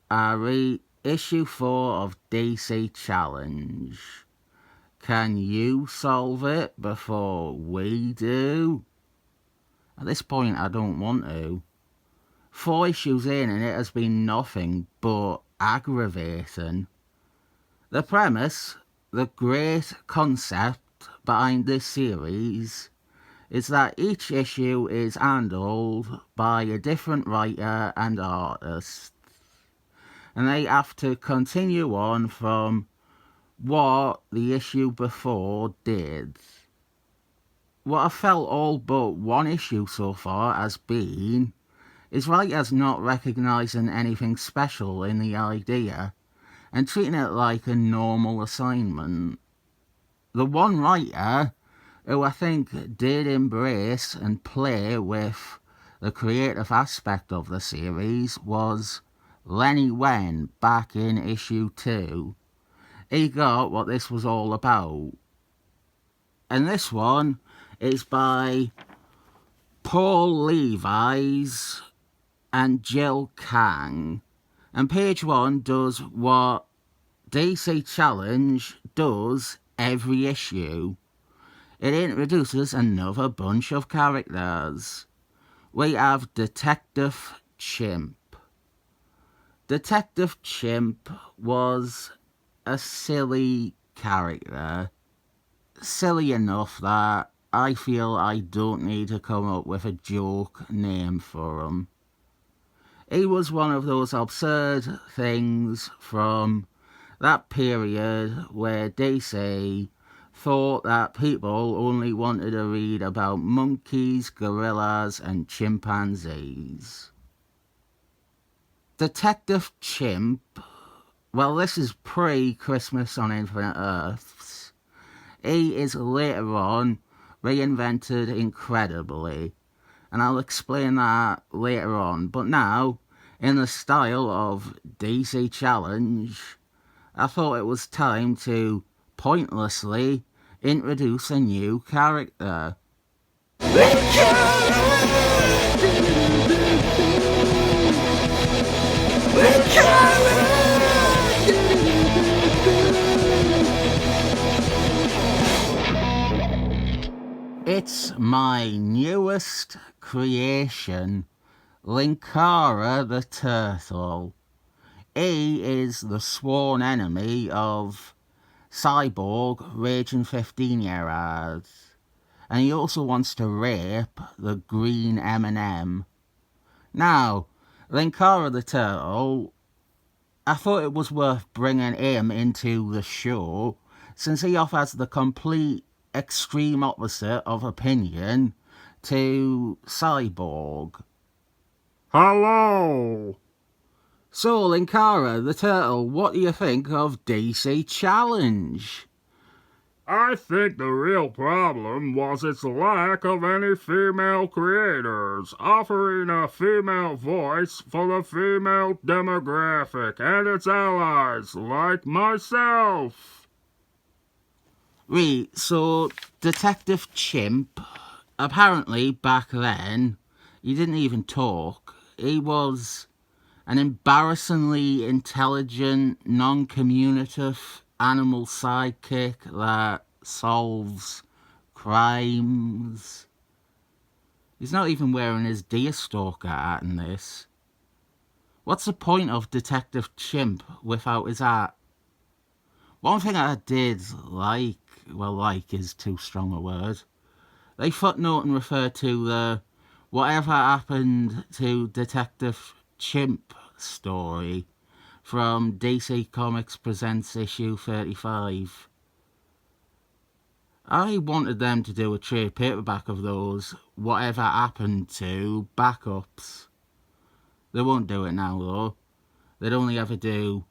I read issue 4 of DC Challenge. Can you solve it before we do? At this point, I don't want to. 4 issues in and it has been nothing but aggravating. The premise, the great concept behind this series, is that each issue is handled by a different writer and artist, and they have to continue on from what the issue before did. What I felt all but one issue so far has been is writers not recognising anything special in the idea and treating it like a normal assignment. The one writer who I think did embrace and play with the creative aspect of the series was Lenny Wen back in issue 2. He got what this was all about. And this one is by Paul Levitz and Jill Kane. And page 1 does what DC Challenge does every issue. It introduces another bunch of characters. We have Detective Chimp. Detective Chimp was a silly character. Silly enough that I feel I don't need to come up with a joke name for him. He was one of those absurd things from that period where DC thought that people only wanted to read about monkeys, gorillas, and chimpanzees. Detective Chimp, well, this is pre-Christmas on Infinite Earths. He is later on reinvented incredibly, and I'll explain that later on. But now, in the style of DC Challenge, I thought it was time to pointlessly introduce a new character. It's my newest creation, Linkara the Turtle. He is the sworn enemy of Cyborg raging 15-year-olds, and he also wants to rape the green M&M. Now, Linkara the Turtle, I thought it was worth bringing him into the show, since he offers the complete extreme opposite of opinion to Cyborg. Hello! So, Linkara the Turtle, what do you think of DC Challenge? I think the real problem was its lack of any female creators, offering a female voice for the female demographic and its allies, like myself. Right, so Detective Chimp, apparently back then, he didn't even talk. He was an embarrassingly intelligent, non-communicative animal sidekick that solves crimes. He's not even wearing his Deerstalker hat in this. What's the point of Detective Chimp without his hat? One thing I did like, well, like is too strong a word. They footnote and refer to the whatever happened to Detective Chimp story from DC Comics Presents issue 35. I wanted them to do a trade paperback of those whatever happened to backups. They won't do it now though. They'd only ever do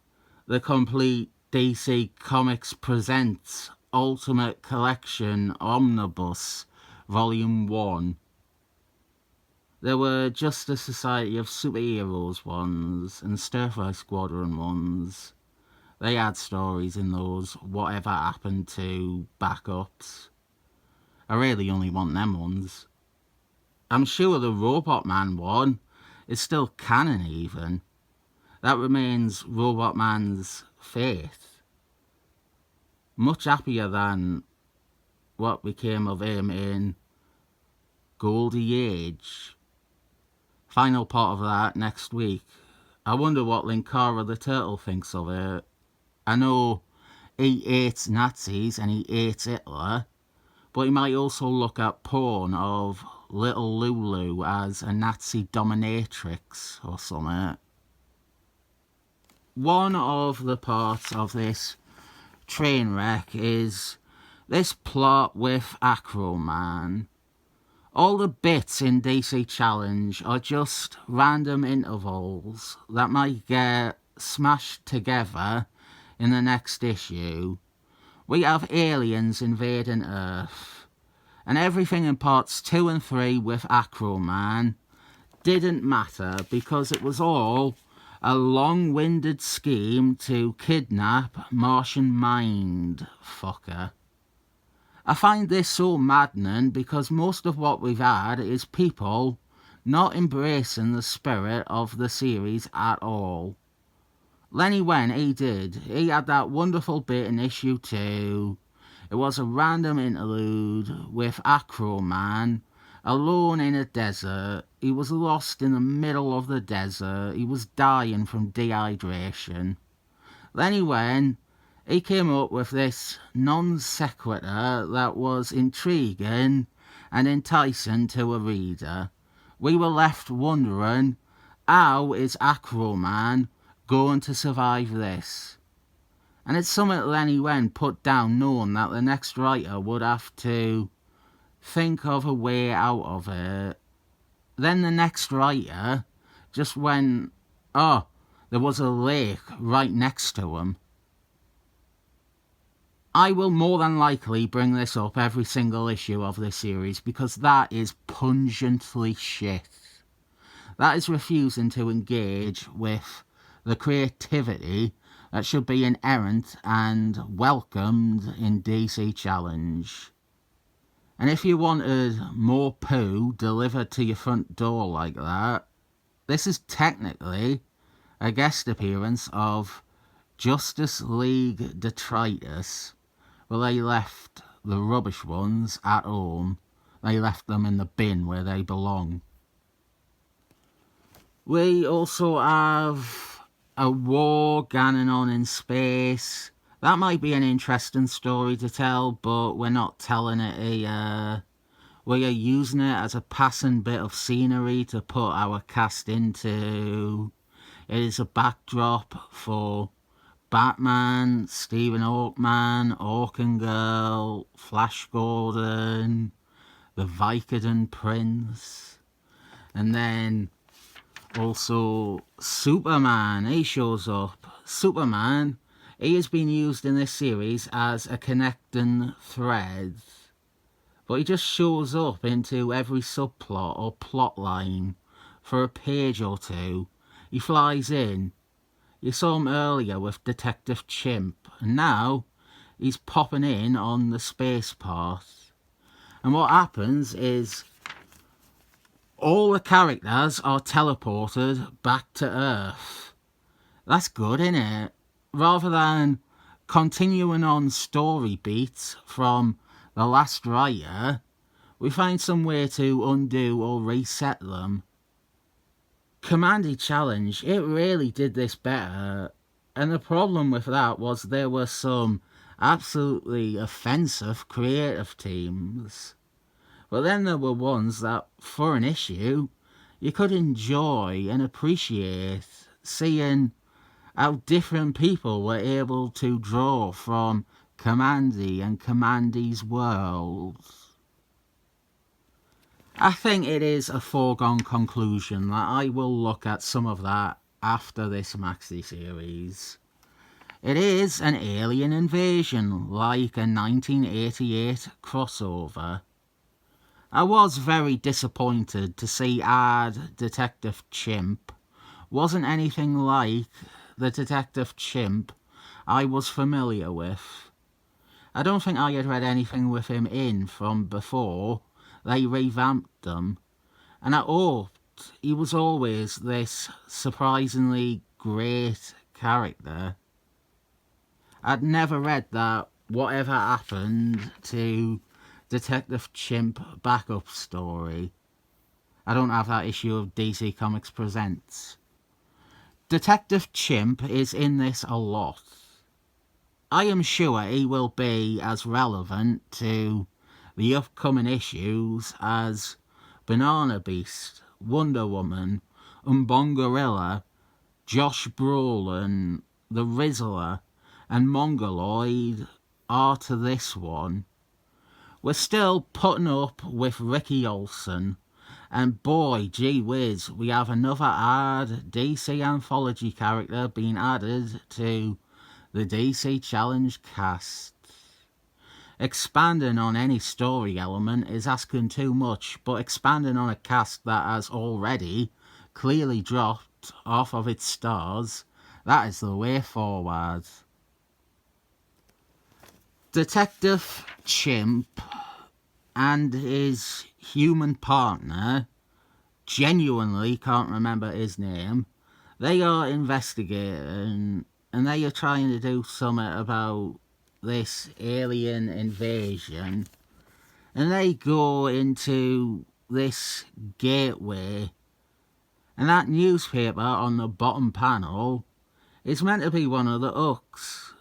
the complete DC Comics Presents Ultimate Collection Omnibus Volume 1. There were Justice Society of Superheroes ones and Stir-Fry Squadron ones. They had stories in those whatever happened to backups. I really only want them ones. I'm sure the Robot Man one is still canon even. that remains Robot Man's fate. Much happier than what became of him in Goldie Age. Final part of that next week. I wonder what Linkara the Turtle thinks of it. I know he hates Nazis and he hates Hitler, but he might also look at porn of little Lulu as a Nazi dominatrix or something. One of the parts of this train wreck is this plot with Acroman. All the bits in DC Challenge are just random intervals that might get smashed together in the next issue. We have aliens invading Earth, and everything in parts 2 and 3 with Acroman didn't matter because it was all a long-winded scheme to kidnap Martian Mind Fucker. I find this so maddening because most of what we've had is people not embracing the spirit of the series at all. Lenny Wen, he had that wonderful bit in issue 2. It was a random interlude with Acroman alone in a desert. He was lost in the middle of the desert. He was dying from dehydration. Lenny Wen, he came up with this non sequitur that was intriguing and enticing to a reader. We were left wondering, how is Acroman going to survive this? And it's something Lenny Wen put down, knowing that the next writer would have to think of a way out of it. Then the next writer just went, oh, there was a lake right next to him. I will more than likely bring this up every single issue of this series because that is pungently shit. That is refusing to engage with the creativity that should be inherent and welcomed in DC Challenge. And if you wanted more poo delivered to your front door like that, this is technically a guest appearance of Justice League Detritus. Well, they left the rubbish ones at home. They left them in the bin where they belong. We also have a war going on in space. That might be an interesting story to tell, but we're not telling it here. We are using it as a passing bit of scenery to put our cast into. It is a backdrop for Batman, Stephen Hawkman, Girl, Flash Gordon, the Vicodin Prince, and then also Superman. He shows up. Superman, he has been used in this series as a connecting thread, but he just shows up into every subplot or plot line for a page or two. He flies in. You saw him earlier with Detective Chimp, and now he's popping in on the space part. And what happens is all the characters are teleported back to Earth. That's good, isn't it? Rather than continuing on story beats from the last writer, we find some way to undo or reset them. Commandy Challenge, it really did this better, and the problem with that was there were some absolutely offensive creative teams, but then there were ones that, for an issue, you could enjoy and appreciate, seeing how different people were able to draw from Commandy and Commandy's worlds. I think it is a foregone conclusion that I will look at some of that after this maxi series. It is an alien invasion, like a 1988 crossover. I was very disappointed to see Detective Chimp wasn't anything like the Detective Chimp I was familiar with. I don't think I had read anything with him in from before they revamped them, and I hoped he was always this surprisingly great character. I'd never read that Whatever Happened to Detective Chimp backup story. I don't have that issue of DC Comics Presents. Detective Chimp is in this a lot. I am sure he will be as relevant to the upcoming issues as Banana Beast, Wonder Woman, Umbongorilla, Josh Brolin, The Rizzler, and Mongoloid are to this one. We're still putting up with Ricky Olsen, and boy, gee whiz, we have another odd DC Anthology character being added to the DC Challenge cast. Expanding on any story element is asking too much, but expanding on a cast that has already clearly dropped off of its stars, that is the way forward. Detective Chimp and his human partner, genuinely can't remember his name, they are investigating and they are trying to do something about this alien invasion, and they go into this gateway, and that newspaper on the bottom panel is meant to be one of the hooks.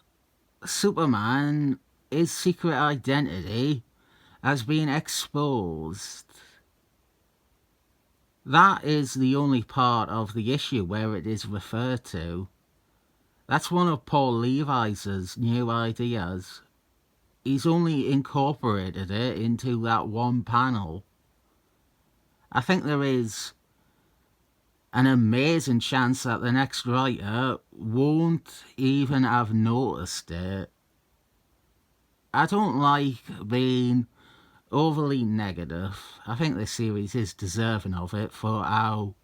Superman, his secret identity has been exposed. That is the only part of the issue where it is referred to. That's one of Paul Levi's new ideas. He's only incorporated it into that one panel. I think there is an amazing chance that the next writer won't even have noticed it. I don't like being overly negative. I think this series is deserving of it for how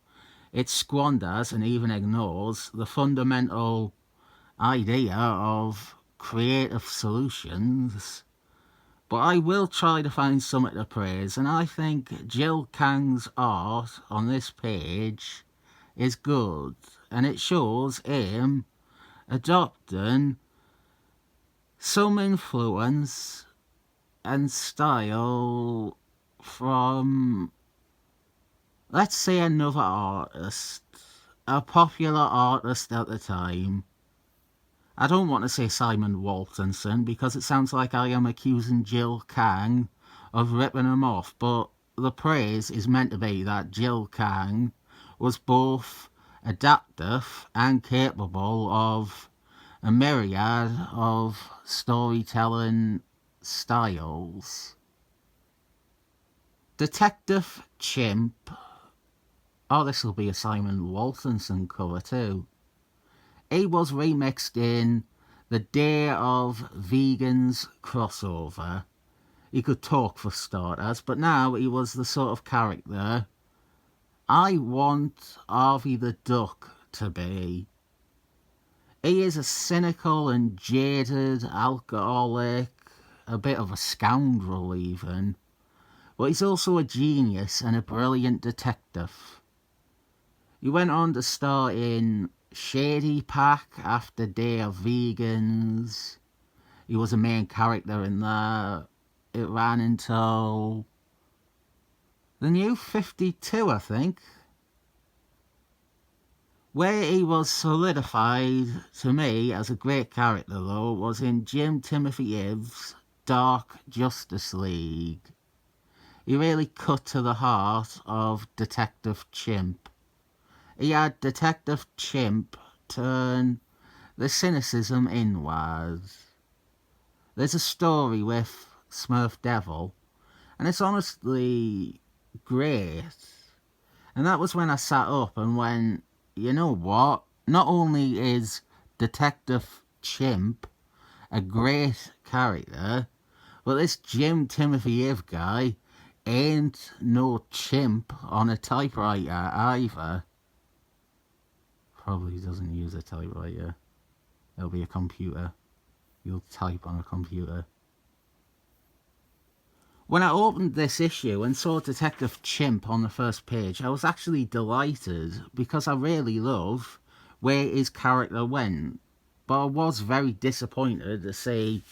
it squanders and even ignores the fundamental idea of creative solutions. But I will try to find something to praise, and I think Jill Kang's art on this page is good, and it shows him adopting some influence and style from, let's say, another artist, a popular artist at the time. I don't want to say Simon Waltonson because it sounds like I am accusing Jill Kang of ripping him off, but the praise is meant to be that Jill Kang was both adaptive and capable of a myriad of storytelling styles. Detective Chimp. Oh, this will be a Simon Waltonson cover too. He was remixed in the Day of Vegans crossover. He could talk for starters, but now he was the sort of character I want Harvey the Duck to be. He is a cynical and jaded alcoholic, a bit of a scoundrel even, but he's also a genius and a brilliant detective. He went on to star in Shady Pack after Day of Vegans. He was a main character in that. It ran until the New 52, I think. Where he was solidified to me as a great character, though, was in Jim Timothy Ives' Dark Justice League. He really cut to the heart of Detective Chimp. He had Detective Chimp turn the cynicism inward. There's a story with Smurf Devil, and it's honestly great. And that was when I sat up and went, you know what? Not only is Detective Chimp a great character, but this Jim Timothy Ive guy ain't no chimp on a typewriter either. Probably doesn't use a typewriter. It'll be a computer. You'll type on a computer. When I opened this issue and saw Detective Chimp on the first page, I was actually delighted because I really love where his character went. But I was very disappointed to see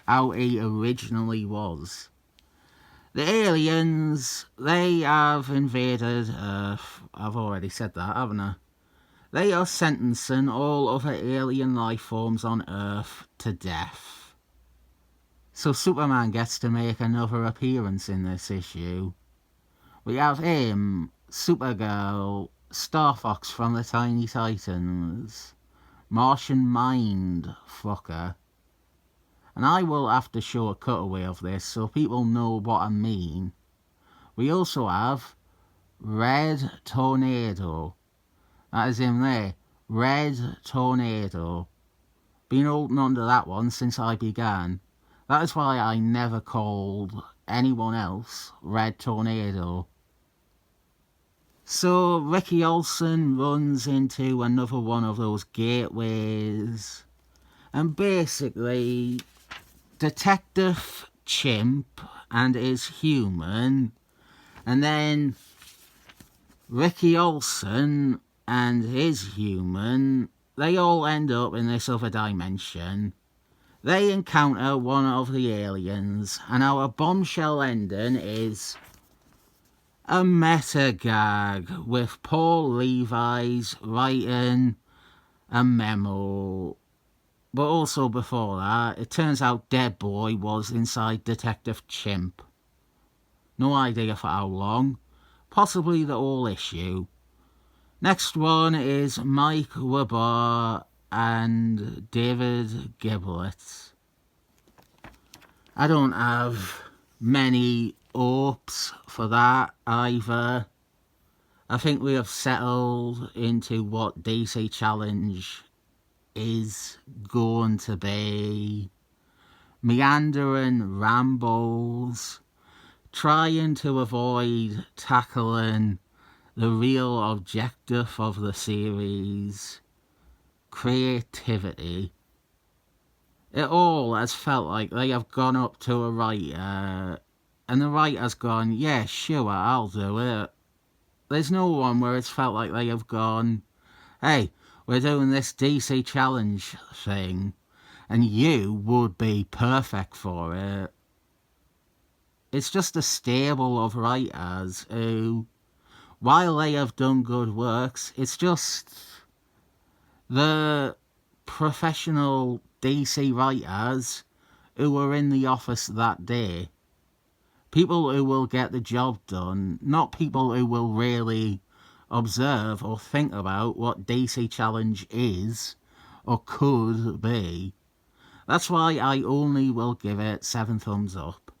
how he originally was. The aliens, they have invaded Earth. I've already said that, haven't I? They are sentencing all other alien life forms on Earth to death. So Superman gets to make another appearance in this issue. We have him, Supergirl, Starfox from the Tiny Titans, Martian Mind Fucker. And I will have to show a cutaway of this so people know what I mean. We also have Red Tornado. That is him there. Red Tornado. Been holding on to that one since I began. That is why I never called anyone else Red Tornado. So Ricky Olsen runs into another one of those gateways. And basically, Detective Chimp and his human, and then Ricky Olsen and his human, they all end up in this other dimension. They encounter one of the aliens, and our bombshell ending is a meta gag with Paul Levi's writing a memo. But also before that, it turns out Dead Boy was inside Detective Chimp. No idea for how long. Possibly the whole issue. Next one is Mike Wabar and David Giblets. I don't have many hopes for that either. I think we have settled into what DC Challenge is going to be. Meandering rambles, trying to avoid tackling the real objective of the series, creativity. It all has felt like they have gone up to a writer and the writer's gone, yeah, sure, I'll do it. There's no one where it's felt like they have gone, hey, we're doing this DC Challenge thing and you would be perfect for it. It's just a stable of writers who, while they have done good works, it's just the professional DC writers who were in the office that day. People who will get the job done, not people who will really observe or think about what DC Challenge is or could be. That's why I only will give it 7 thumbs up.